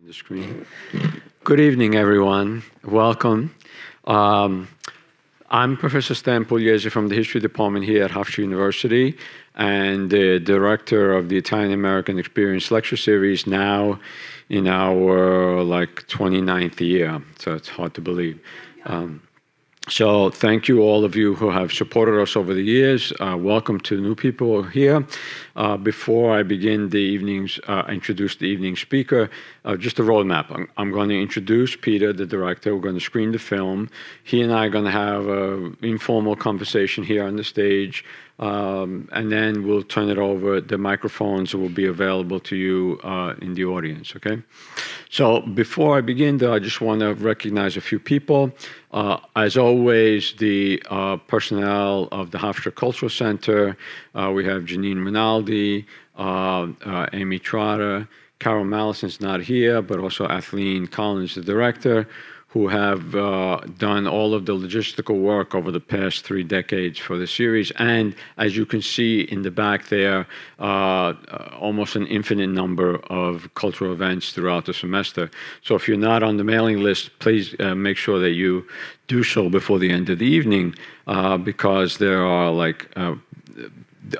The screen. Good evening, everyone. Welcome. I'm Professor Stan Pugliese from the History Department here at Hofstra University and the director of the Italian American Experience Lecture Series, now in our 29th year, so it's hard to believe. So thank you, all of you who have supported us over the years. Welcome to new people here. Before I begin the evening's, introduce the evening speaker, just a roadmap. I'm going to introduce Peter, the director. We're going to screen the film. He and I are going to have an informal conversation here on the stage. And then we'll turn it over. The microphones will be available to you in the audience, okay? So before I begin, though, I just want to recognize a few people. As always, the personnel of the Hofstra Cultural Center. We have Janine Rinaldi, Amy Trotter, Carol Mallison's not here, but also Athleen Collins, the director, who have done all of the logistical work over the past 3 decades for the series. And as you can see in the back there, almost an infinite number of cultural events throughout the semester. So if you're not on the mailing list, please make sure that you do so before the end of the evening, because there are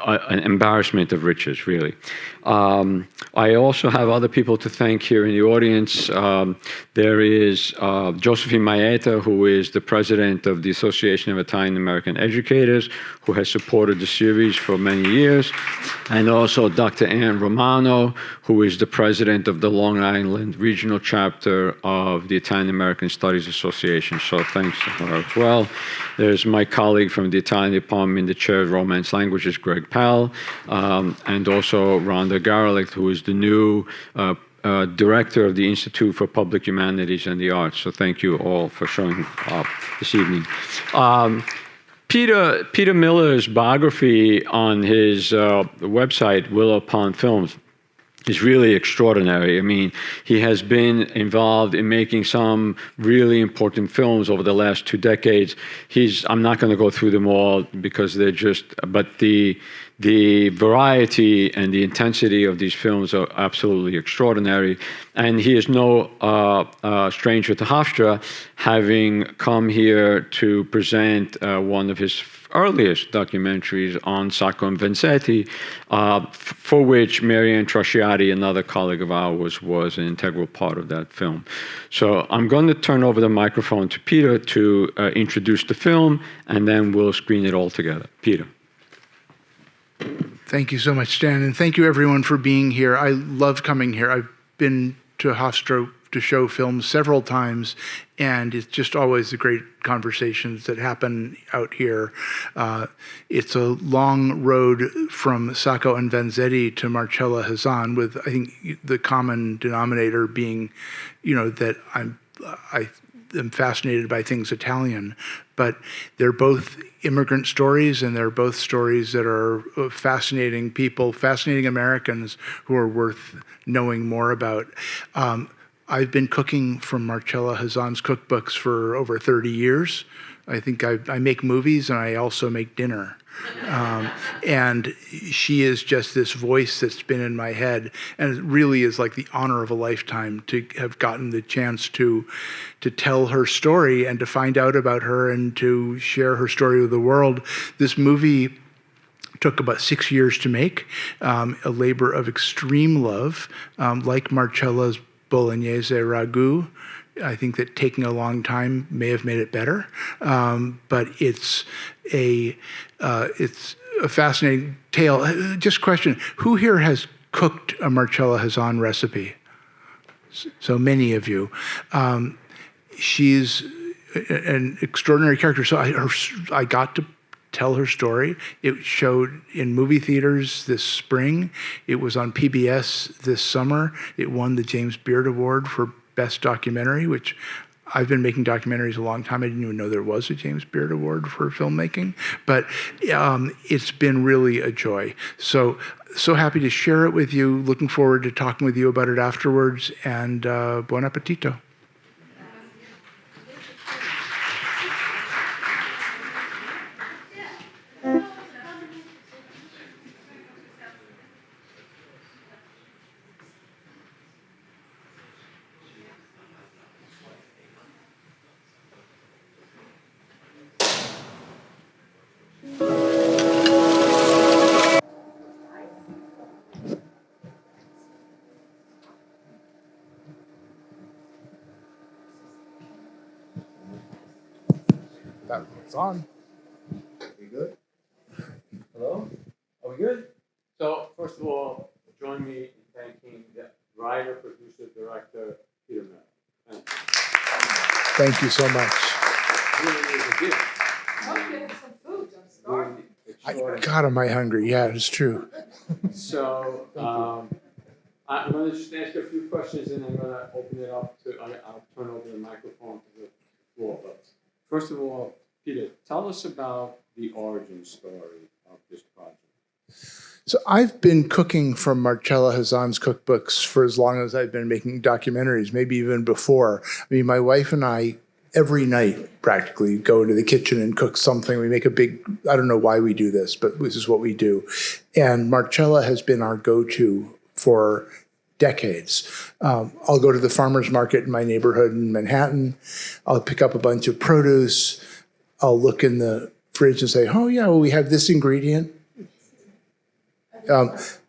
an embarrassment of riches, really. I also have other people to thank here in the audience. There is Josephine Maeta, who is the president of the Association of Italian American Educators, who has supported the series for many years, and also Dr. Ann Romano, who is the president of the Long Island Regional Chapter of the Italian American Studies Association. So thanks to her as well. There's my colleague from the Italian Department, the chair of Romance Languages, Greg Powell, and also Rhonda Garlick, who is the new director of the Institute for Public Humanities and the Arts. So thank you all for showing up this evening. Peter Miller's biography on his website, Willow Pond Films, is really extraordinary. I mean, he has been involved in making some really important films over the last 2 decades. I'm not going to go through them all because they're just, but the variety and the intensity of these films are absolutely extraordinary. And he is no stranger to Hofstra, having come here to present one of his earliest documentaries on Sacco and Vanzetti, for which Marianne Trasciatti, another colleague of ours, was an integral part of that film. So I'm going to turn over the microphone to Peter to introduce the film, and then we'll screen it all together. Peter. Thank you so much, Stan, and thank you everyone for being here. I love coming here. I've been to Hofstra to show films several times, and it's just always the great conversations that happen out here. It's a long road from Sacco and Vanzetti to Marcella Hazan, with I think the common denominator being, that I am fascinated by things Italian, but they're both immigrant stories, and they're both stories that are fascinating people, fascinating Americans who are worth knowing more about. I've been cooking from Marcella Hazan's cookbooks for over 30 years. I think I make movies, and I also make dinner. And she is just this voice that's been in my head, and it really is like the honor of a lifetime to have gotten the chance to tell her story and to find out about her and to share her story with the world. This movie took about 6 years to make, a labor of extreme love, like Marcella's Bolognese ragu. I think that taking a long time may have made it better, but it's a fascinating tale. Just question: who here has cooked a Marcella Hazan recipe? So many of you. She's an extraordinary character. So I got to tell her story. It showed in movie theaters this spring. It was on PBS this summer. It won the James Beard Award for Best Documentary, which I've been making documentaries a long time. I didn't even know there was a James Beard Award for filmmaking, but it's been really a joy. So happy to share it with you. Looking forward to talking with you about it afterwards, and buon appetito. That's on. We good? Hello? Are we good? So, first of all, join me in thanking the writer, producer, director, Peter Meyer. Thank you so much. Really is a gift. Okay, some food. I'm starving. God, am I hungry? Yeah, it's true. So, I'm going to just ask a few questions and I'm going to open it up to, I'll turn over the microphone to the floor. But first of all, Peter, tell us about the origin story of this project. So I've been cooking from Marcella Hazan's cookbooks for as long as I've been making documentaries, maybe even before. I mean, my wife and I, every night practically, go into the kitchen and cook something. We make a big, I don't know why we do this, but this is what we do. And Marcella has been our go-to for decades. I'll go to the farmer's market in my neighborhood in Manhattan. I'll pick up a bunch of produce. I'll look in the fridge and say, oh yeah, well, we have this ingredient. It's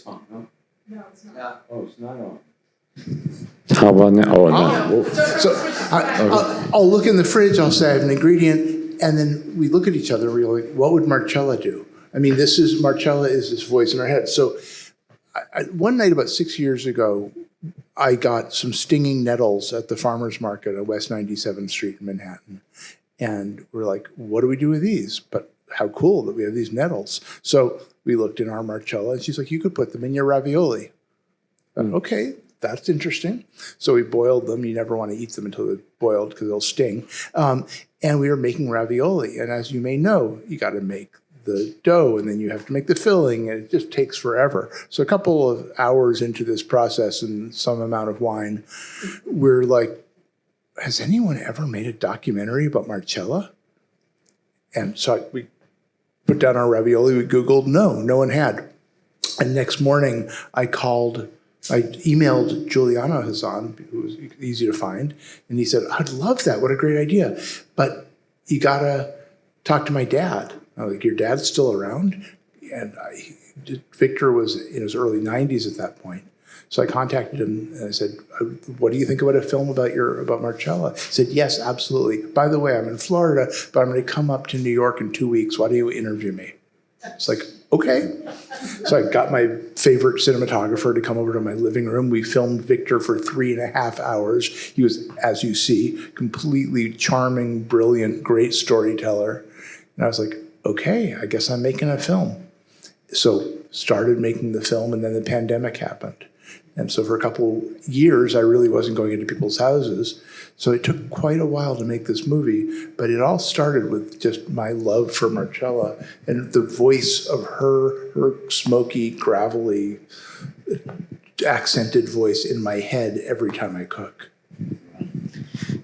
on, no? No, it's not. Oh, it's not on. How about now? Oh, no. So I'll look in the fridge, I'll say I have an ingredient, and then we look at each other and we're like, what would Marcella do? I mean, Marcella is this voice in our head. So one night about 6 years ago, I got some stinging nettles at the farmer's market at West 97th Street in Manhattan. And we're like, what do we do with these? But how cool that we have these nettles. So we looked in our Marcella and she's like, you could put them in your ravioli. Okay, that's interesting. So we boiled them. You never want to eat them until they're boiled because they'll sting. And we were making ravioli. And as you may know, you got to make the dough and then you have to make the filling and it just takes forever. So a couple of hours into this process and some amount of wine, we're like, has anyone ever made a documentary about Marcella? And so we put down our ravioli, we Googled, no one had. And next morning I emailed Giuliano Hazan, who was easy to find, and he said, I'd love that, what a great idea. But you gotta talk to my dad. I was like, your dad's still around? And Victor was in his early 90s at that point. So I contacted him and I said, what do you think about a film about Marcella? He said, yes, absolutely. By the way, I'm in Florida, but I'm going to come up to New York in 2 weeks. Why do you interview me? It's like, okay. So I got my favorite cinematographer to come over to my living room. We filmed Victor for 3.5 hours. He was, as you see, completely charming, brilliant, great storyteller. And I was like, okay, I guess I'm making a film. So started making the film, and then the pandemic happened. And so for a couple years, I really wasn't going into people's houses. So it took quite a while to make this movie, but it all started with just my love for Marcella and the voice of her smoky, gravelly, accented voice in my head every time I cook.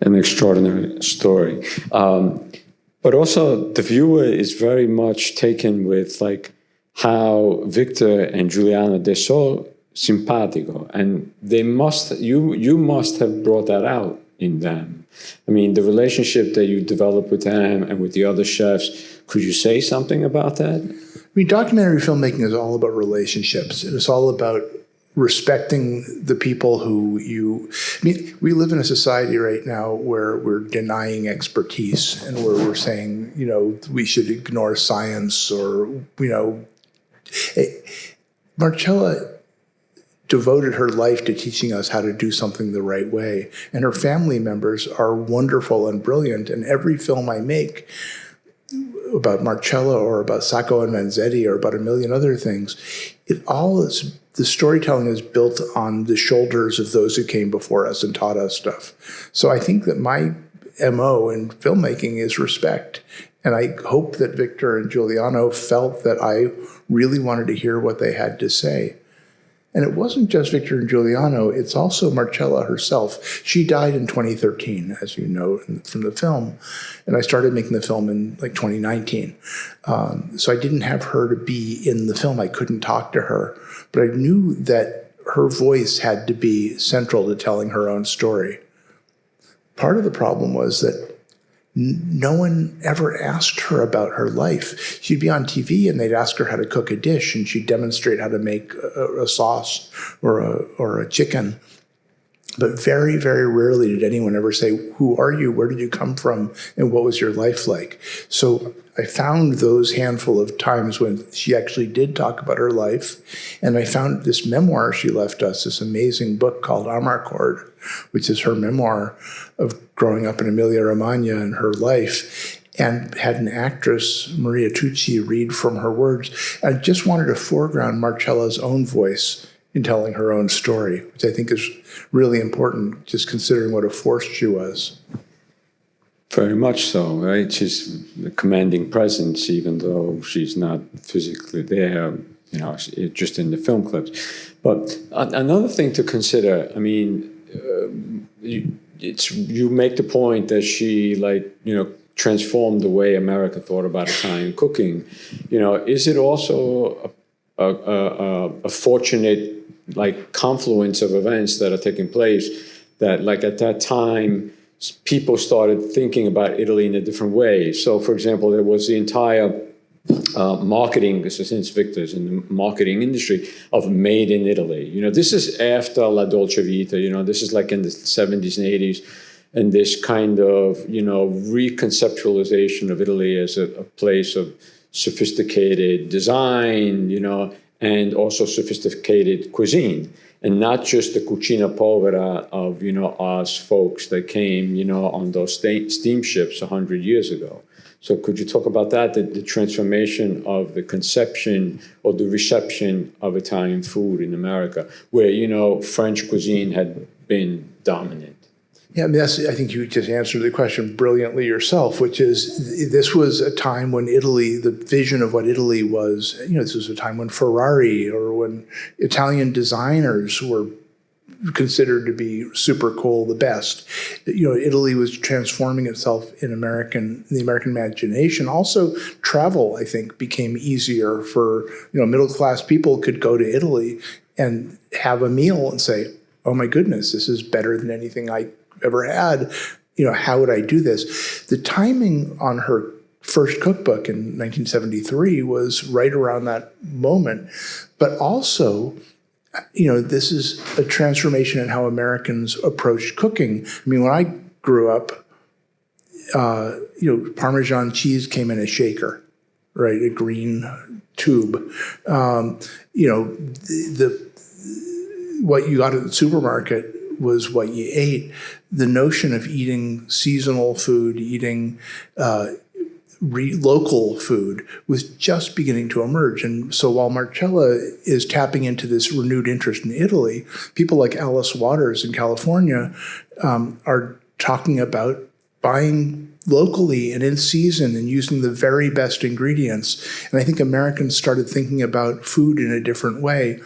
An extraordinary story. But also the viewer is very much taken with like how Victor and Giuliano, they're so simpatico, and you must have brought that out in them. I mean, the relationship that you developed with them and with the other chefs, could you say something about that? I mean, documentary filmmaking is all about relationships, and it's all about respecting the people we live in a society right now where we're denying expertise and where we're saying, we should ignore science or, Marcella devoted her life to teaching us how to do something the right way. And her family members are wonderful and brilliant. And every film I make about Marcella or about Sacco and Vanzetti or about a million other things, the storytelling is built on the shoulders of those who came before us and taught us stuff. So I think that my MO in filmmaking is respect. And I hope that Victor and Giuliano felt that I really wanted to hear what they had to say. And it wasn't just Victor and Giuliano, it's also Marcella herself. She died in 2013, as you know from the film. And I started making the film in 2019. So I didn't have her to be in the film. I couldn't talk to her. But I knew that her voice had to be central to telling her own story. Part of the problem was that no one ever asked her about her life. She'd be on TV and they'd ask her how to cook a dish and she'd demonstrate how to make a sauce or a chicken. But very, very rarely did anyone ever say, who are you? Where did you come from? And what was your life like? So I found those handful of times when she actually did talk about her life. And I found this memoir she left us, this amazing book called Amarcord, which is her memoir of growing up in Emilia-Romagna and her life, and had an actress, Maria Tucci, read from her words. I just wanted to foreground Marcella's own voice in telling her own story, which I think is really important, just considering what a force she was. Very much so, right? She's a commanding presence, even though she's not physically there, just in the film clips. But another thing to consider, I mean, you make the point that she, transformed the way America thought about Italian cooking. Is it also a fortunate confluence of events that are taking place that at that time people started thinking about Italy in a different way? So for example, there was the entire marketing, this is since Victor's in the marketing industry of made in Italy. This is after La Dolce Vita, this is in the 70s and 80s. And this kind of, reconceptualization of Italy as a place of sophisticated design, and also sophisticated cuisine, and not just the cucina povera of, us folks that came, on those steamships 100 years ago. So could you talk about that, the transformation of the conception or the reception of Italian food in America, where, French cuisine had been dominant? Yeah, I mean, I think you just answered the question brilliantly yourself, which is this was a time when Italy, the vision of what Italy was, this was a time when Ferrari or when Italian designers were considered to be super cool, the best. Italy was transforming itself in the American imagination. Also, travel, I think, became easier for, middle-class people could go to Italy and have a meal and say, oh my goodness, this is better than anything I ever had. How would I do this? The timing on her first cookbook in 1973 was right around that moment. But also, this is a transformation in how Americans approach cooking. I mean, when I grew up, Parmesan cheese came in a shaker, right? A green tube. What you got at the supermarket was what you ate. The notion of eating seasonal food, eating local food was just beginning to emerge. And so while Marcella is tapping into this renewed interest in Italy, people like Alice Waters in California are talking about buying locally and in season and using the very best ingredients. And I think Americans started thinking about food in a different way.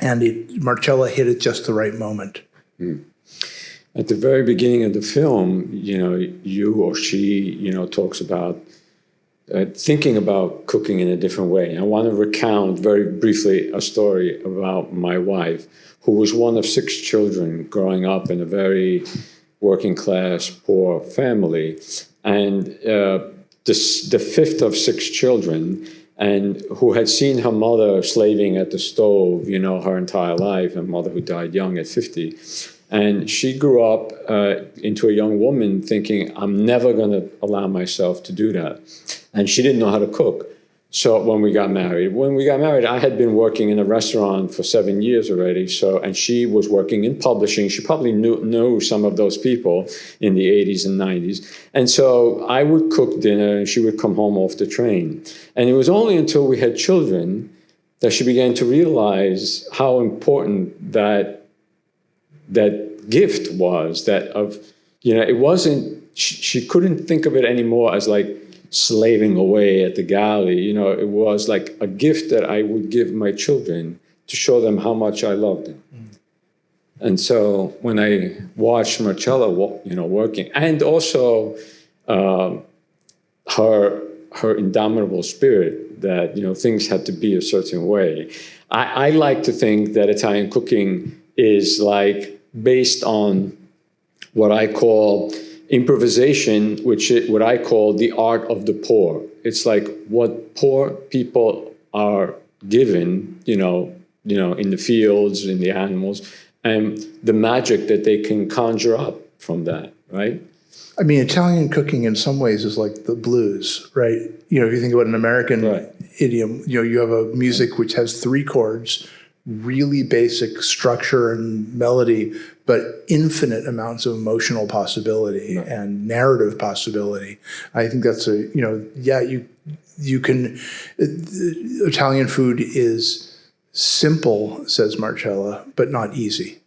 And Marcella hit it just the right moment. Mm. At the very beginning of the film, you or she, talks about thinking about cooking in a different way. I want to recount very briefly a story about my wife, who was one of 6 children growing up in a very working class, poor family. And the 5th of 6 children, and who had seen her mother slaving at the stove, her entire life, her mother who died young at 50. And she grew up into a young woman thinking, I'm never going to allow myself to do that. And she didn't know how to cook. So when we got married, I had been working in a restaurant for 7 years already. And she was working in publishing. She probably knew some of those people in the 80s and 90s. And so I would cook dinner and she would come home off the train. And it was only until we had children that she began to realize how important that gift was, it wasn't, she couldn't think of it anymore as slaving away at the galley. It was like a gift that I would give my children to show them how much I loved them. Mm. And so when I watched Marcella, working, and also her indomitable spirit that, things had to be a certain way. I like to think that Italian cooking is based on what I call improvisation, what I call the art of the poor. It's what poor people are given, in the fields, in the animals, and the magic that they can conjure up from that, right? I mean, Italian cooking in some ways is like the blues, right? You know, if you think about an American idiom, you know, you have a music which has 3 chords, really basic structure and melody, but infinite amounts of emotional possibility and narrative possibility. I think that's a, you know, yeah, you can, Italian food is simple, says Marcella, but not easy.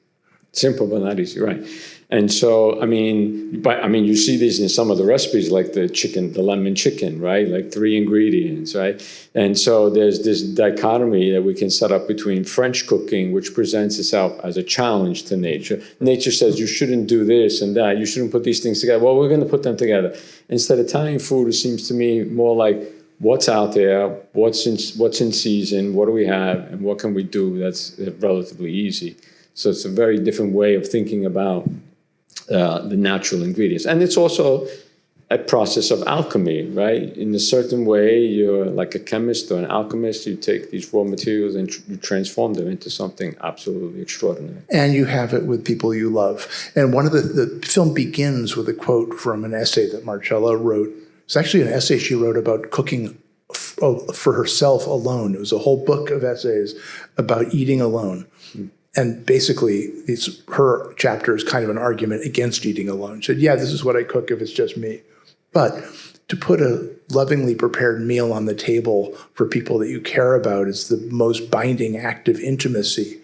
Simple but not easy, right? And so, I mean, you see these in some of the recipes, like the lemon chicken, right? Like 3 ingredients, right? And so there's this dichotomy that we can set up between French cooking, which presents itself as a challenge to nature. Nature says you shouldn't do this and that, you shouldn't put these things together. Well, we're going to put them together. Instead, Italian food, it seems to me more like what's out there, what's in season, what do we have, and what can we do that's relatively easy. So it's a very different way of thinking about the natural ingredients. And it's also a process of alchemy, right? In a certain way, you're like a chemist or an alchemist. You take these raw materials and you transform them into something absolutely extraordinary. And you have it with people you love. And one of the film begins with a quote from an essay that Marcella wrote. It's actually an essay she wrote about cooking for herself alone. It was a whole book of essays about eating alone. And basically, her chapter is kind of an argument against eating alone. She said, yeah, this is what I cook if it's just me. But to put a lovingly prepared meal on the table for people that you care about is the most binding act of intimacy.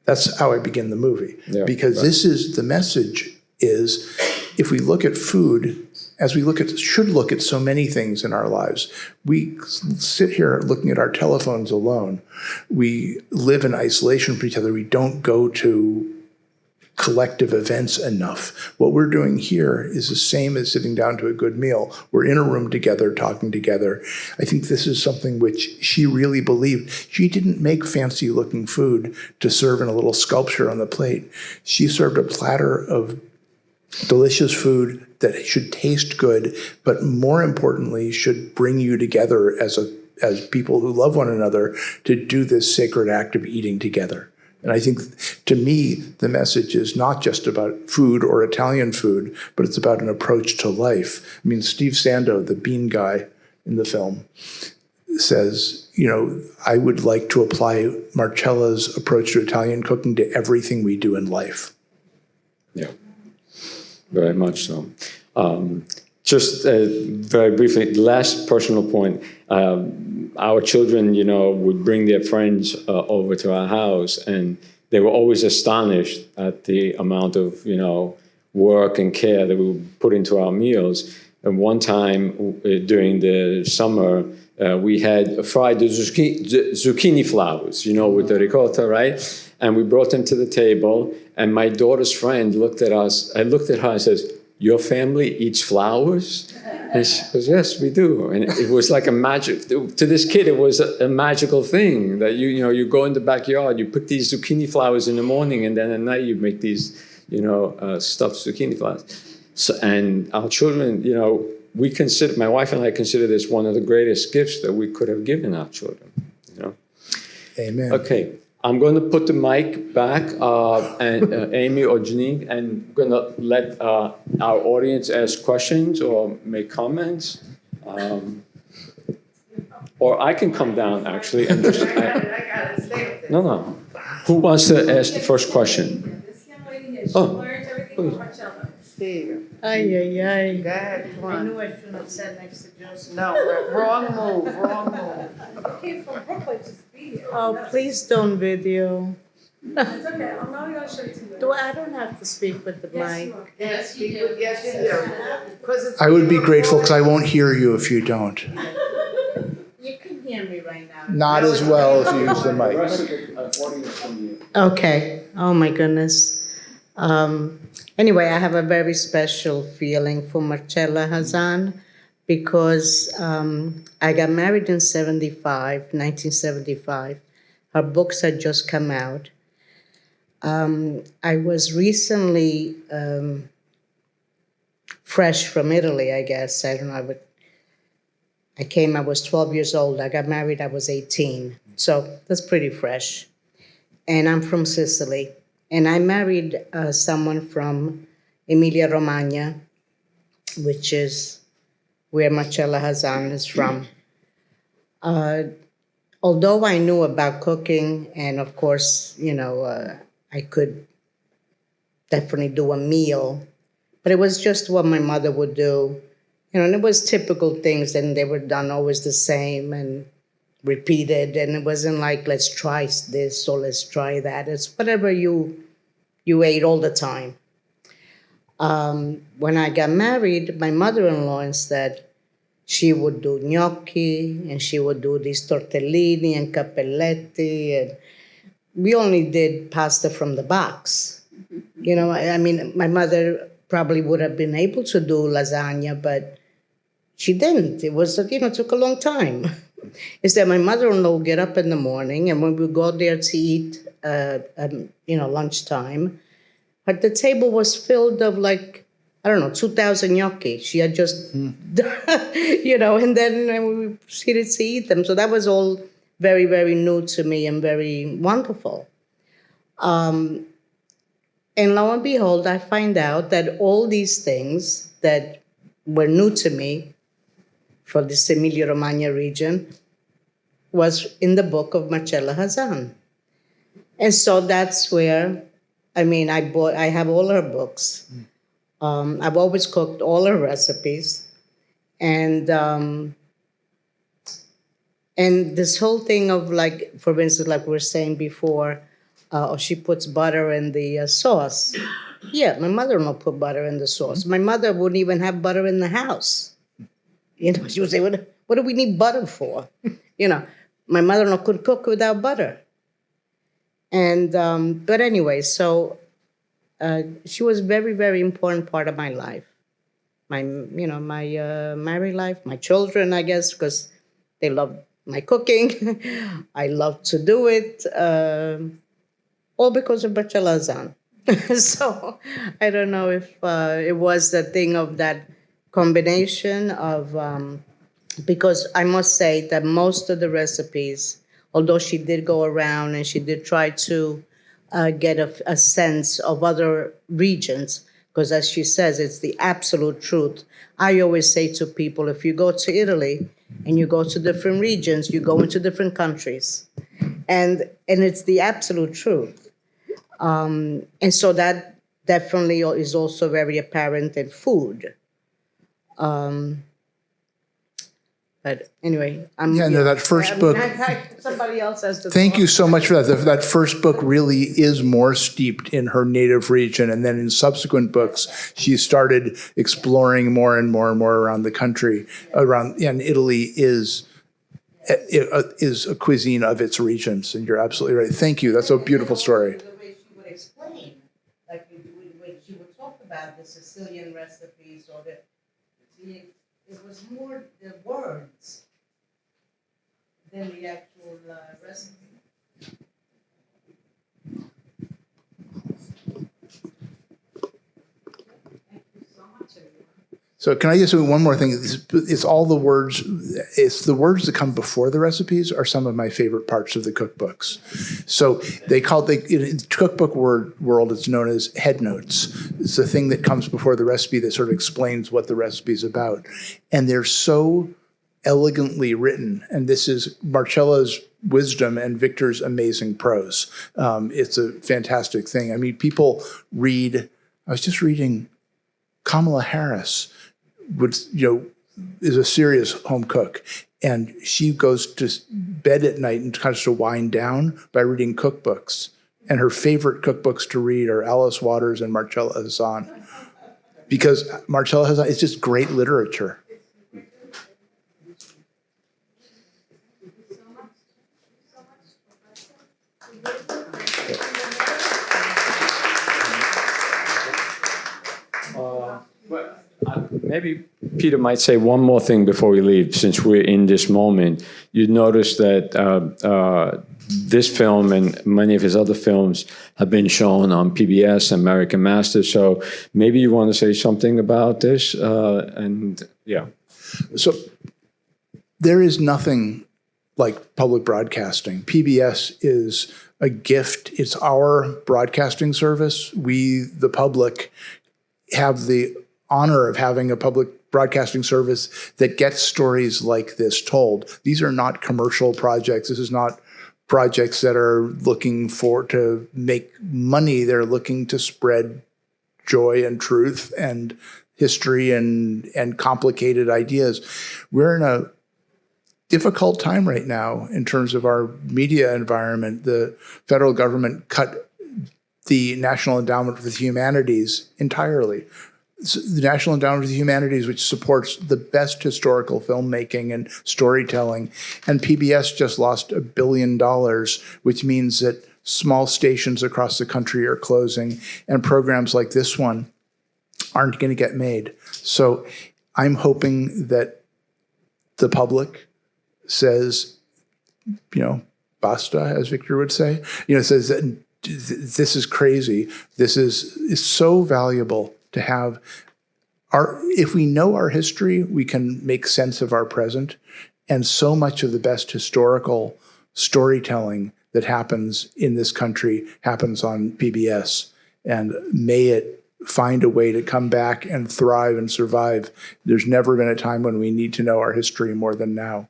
That's how I begin the movie. Yeah, because this is, the message is, if we look at food, as we should look at so many things in our lives, we sit here looking at our telephones alone. We live in isolation from each other. We don't go to collective events enough. What we're doing here is the same as sitting down to a good meal. We're in a room together, talking together. I think this is something which she really believed. She didn't make fancy-looking food to serve in a little sculpture on the plate. She served a platter of delicious food that should taste good, but more importantly, should bring you together as people who love one another to do this sacred act of eating together. And I think, to me, the message is not just about food or Italian food, but it's about an approach to life. I mean, Steve Sando, the bean guy in the film, says, you know, I would like to apply Marcella's approach to Italian cooking to everything we do in life. Yeah. Very much so. Just very briefly, last personal point. Our children, you know, would bring their friends over to our house, and they were always astonished at the amount of, you know, work and care that we would put into our meals. And one time during the summer, we had fried the zucchini flowers, you know, with the ricotta, right? And we brought them to the table, and my daughter's friend looked at us. I looked at her and says, "Your family eats flowers?" And she goes, "Yes, we do." And it was like a magic, to this kid, it was a magical thing that you know, you go in the backyard, you put these zucchini flowers in the morning, and then at night you make these, you know, stuffed zucchini flowers. So, and our children, you know, my wife and I consider this one of the greatest gifts that we could have given our children, you know. Amen. Okay. I'm going to put the mic back, and Amy or Janine, and I'm going to let our audience ask questions or make comments. Or I can come down, actually, and just... No. Who wants to ask the first question? This young lady here, she learned everything from Marcella. Steve. Ay. Go ahead, come I on. knew I shouldn't have sat next to Joseph. No, wrong move. I came from Brooklyn to be here. Oh, please don't video. It's okay, I'm not gonna show it to you. I don't have to speak with the Yes, you mic. are. Yes, you do. 'Cause it's- I would be grateful because I won't hear you if you don't. You can hear me right now. Not as well if you use the mic. Okay. Oh, my goodness. Anyway, I have a very special feeling for Marcella Hazan because I got married in 1975. Her books had just come out. I was recently fresh from Italy, I guess. I don't know. I was 12 years old. I got married, I was 18. So that's pretty fresh. And I'm from Sicily. And I married someone from Emilia-Romagna, which is where Marcella Hazan is from. Although I knew about cooking, and of course, I could definitely do a meal, but it was just what my mother would do. And it was typical things, and they were done always the same and repeated. And it wasn't like, let's try this or let's try that. It's whatever you ate all the time. When I got married, my mother-in-law instead, she would do gnocchi, and she would do these tortellini and cappelletti, and we only did pasta from the box. I mean, my mother probably would have been able to do lasagna, but she didn't. It was, took a long time. Instead, my mother-in-law would get up in the morning, and when we go there to eat, lunchtime, but the table was filled of 2,000 gnocchi. She had just, and then we proceeded to eat them. So that was all very, very new to me and very wonderful. And lo and behold, I find out that all these things that were new to me for this Emilia-Romagna region was in the book of Marcella Hazan. And so that's where, I have all her books. I've always cooked all her recipes. And this whole thing of for instance, like we were saying before, she puts butter in the sauce. Yeah, my mother-in-law put butter in the sauce. My mother wouldn't even have butter in the house. She would say, what do we need butter for? My mother-in-law could cook without butter. And, but anyway, so she was a very, very important part of my life. My married life, my children, I guess, because they loved my cooking. I loved to do it, all because of Marcella Hazan. So I don't know if it was the thing of that combination of, because I must say that most of the recipes, although she did go around and she did try to get a sense of other regions, because as she says, it's the absolute truth. I always say to people, if you go to Italy and you go to different regions, you go into different countries. And it's the absolute truth. And so that definitely is also very apparent in food. But anyway, that first book. Somebody else has to. Thank you so much for that. That first book really is more steeped in her native region, and then in subsequent books, she started exploring more and more and more around the country. And Italy is a cuisine of its regions, and you're absolutely right. Thank you. That's a beautiful story. The way she would explain, when she would talk about the Sicilian recipes or it was more the words than the actual recipe. Thank you so much, everyone. So can I just say one more thing? It's all the words. It's the words that come before the recipes are some of my favorite parts of the cookbooks. So in the cookbook world, it's known as head notes. It's the thing that comes before the recipe that sort of explains what the recipe is about. And they're so elegantly written. And this is Marcella's wisdom and Victor's amazing prose. It's a fantastic thing. I mean, people read, I was just reading Kamala Harris, is a serious home cook, and she goes to bed at night and tries to wind down by reading cookbooks. And her favorite cookbooks to read are Alice Waters and Marcella Hazan, because Marcella Hazan is just great literature. Maybe Peter might say one more thing before we leave, since we're in this moment. You notice that this film and many of his other films have been shown on PBS, American Masters. So maybe you want to say something about this, So there is nothing like public broadcasting. PBS is a gift. It's our broadcasting service. We, the public, have the honor of having a public broadcasting service that gets stories like this told. These are not commercial projects. This is not projects that are looking to make money. They're looking to spread joy and truth and history and complicated ideas. We're in a difficult time right now in terms of our media environment. The federal government cut the National Endowment for the Humanities entirely. The National Endowment for the Humanities, which supports the best historical filmmaking and storytelling. And PBS just lost $1 billion, which means that small stations across the country are closing, and programs like this one aren't going to get made. So I'm hoping that the public says, basta, as Victor would say, says that this is crazy. This is so valuable to have. If we know our history, we can make sense of our present. And so much of the best historical storytelling that happens in this country happens on PBS. And may it find a way to come back and thrive and survive. There's never been a time when we need to know our history more than now.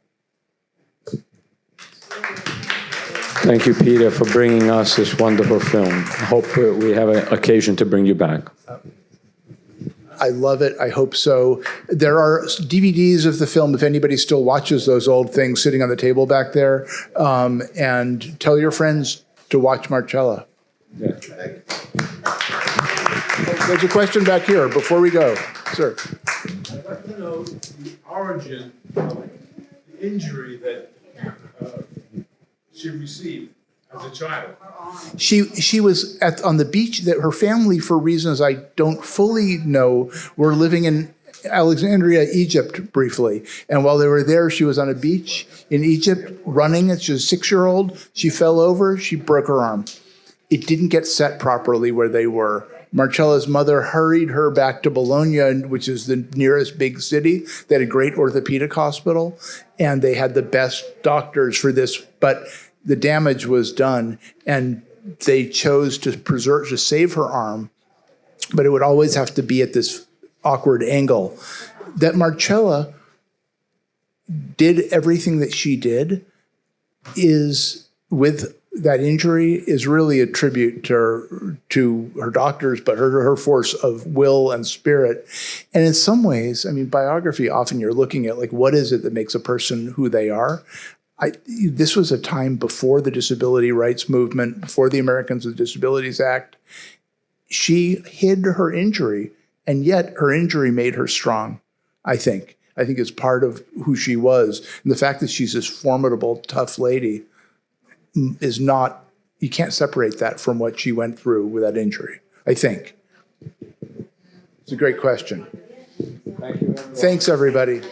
Thank you, Peter, for bringing us this wonderful film. I hope we have an occasion to bring you back. I love it. I hope so. There are DVDs of the film, if anybody still watches those old things, sitting on the table back there. And tell your friends to watch Marcella. Yeah. There's a question back here before we go. Sir. I'd like to know the origin of the injury that she received as a child. She was on the beach. That her family, for reasons I don't fully know, were living in Alexandria, Egypt, briefly. And while they were there, she was on a beach in Egypt running. She was a 6-year-old. She fell over. She broke her arm. It didn't get set properly where they were. Marcella's mother hurried her back to Bologna, which is the nearest big city. They had a great orthopedic hospital, and they had the best doctors for this, but the damage was done, and they chose to save her arm, but it would always have to be at this awkward angle. That Marcella did everything that she did is with that injury is really a tribute to her doctors, but her force of will and spirit. And in some ways, biography, often you're looking at what is it that makes a person who they are? This was a time before the disability rights movement, before the Americans with Disabilities Act. She hid her injury, and yet her injury made her strong, I think. I think it's part of who she was. And the fact that she's this formidable, tough lady is not, you can't separate that from what she went through with that injury, I think. It's a great question. Thank you, Thanks, everybody.